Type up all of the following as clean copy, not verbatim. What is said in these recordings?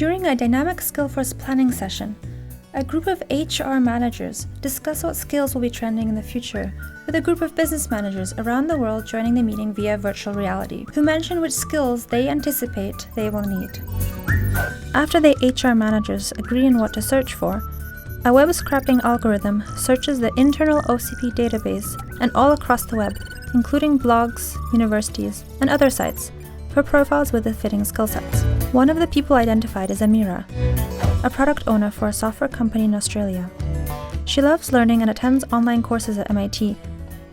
During a dynamic Skillforce planning session, a group of HR managers discuss what skills will be trending in the future, with a group of business managers around the world joining the meeting via virtual reality, who mention which skills they anticipate they will need. After the HR managers agree on what to search for, a web scraping algorithm searches the internal OCP database and all across the web, including blogs, universities, and other sites, for profiles with the fitting skill sets. One of the people identified is Amira, a product owner for a software company in Australia. She loves learning and attends online courses at MIT,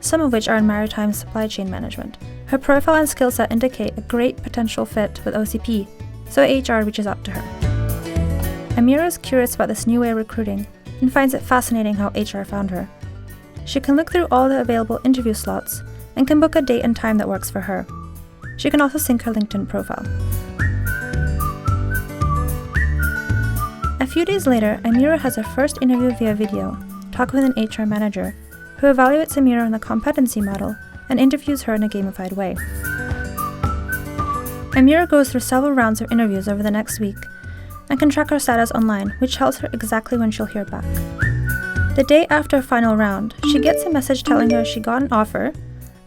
some of which are in maritime supply chain management. Her profile and skill set indicate a great potential fit with OCP, so HR reaches out to her. Amira is curious about this new way of recruiting and finds it fascinating how HR found her. She can look through all the available interview slots and can book a date and time that works for her. She can also sync her LinkedIn profile. A few days later, Amira has her first interview via video, talking with an HR manager, who evaluates Amira on the competency model and interviews her in a gamified way. Amira goes through several rounds of interviews over the next week and can track her status online, which tells her exactly when she'll hear back. The day after her final round, she gets a message telling her she got an offer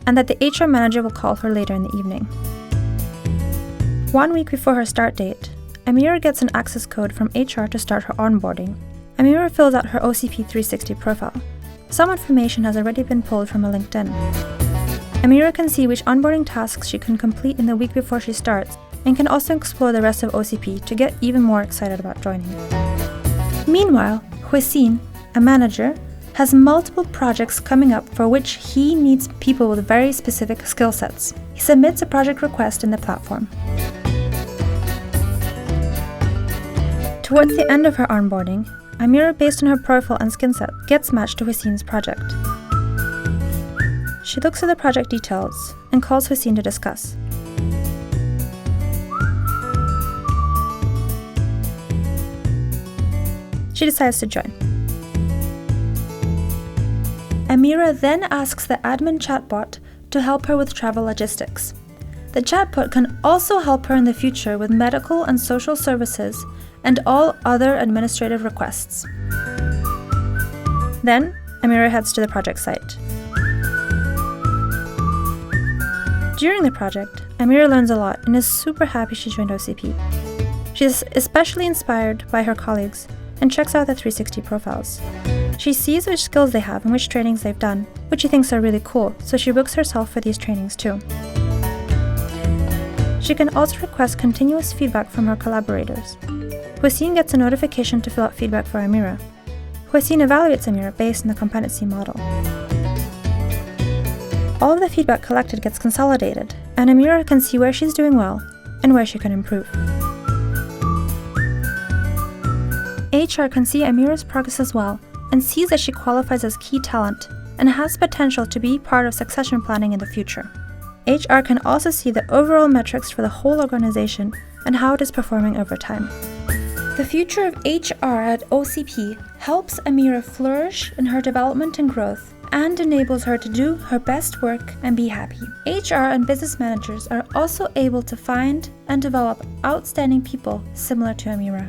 and that the HR manager will call her later in the evening. 1 week before her start date, Amira gets an access code from HR to start her onboarding. Amira fills out her OCP 360 profile. Some information has already been pulled from her LinkedIn. Amira can see which onboarding tasks she can complete in the week before she starts, and can also explore the rest of OCP to get even more excited about joining. Meanwhile, Huisin, a manager, has multiple projects coming up for which he needs people with very specific skill sets. He submits a project request in the platform. Towards the end of her onboarding, Amira, based on her profile and skill set, gets matched to Huisin's project. She looks at the project details and calls Huisin to discuss. She decides to join. Amira then asks the admin chatbot to help her with travel logistics. The chatbot can also help her in the future with medical and social services and all other administrative requests. Then, Amira heads to the project site. During the project, Amira learns a lot and is super happy she joined OCP. She is especially inspired by her colleagues and checks out the 360 profiles. She sees which skills they have and which trainings they've done, which she thinks are really cool, so she books herself for these trainings too. She can also request continuous feedback from her collaborators. Huisin gets a notification to fill out feedback for Amira. Huisin evaluates Amira based on the competency model. All of the feedback collected gets consolidated, and Amira can see where she's doing well and where she can improve. HR can see Amira's progress as well and sees that she qualifies as key talent and has potential to be part of succession planning in the future. HR can also see the overall metrics for the whole organization and how it is performing over time. The future of HR at OCP helps Amira flourish in her development and growth and enables her to do her best work and be happy. HR and business managers are also able to find and develop outstanding people similar to Amira.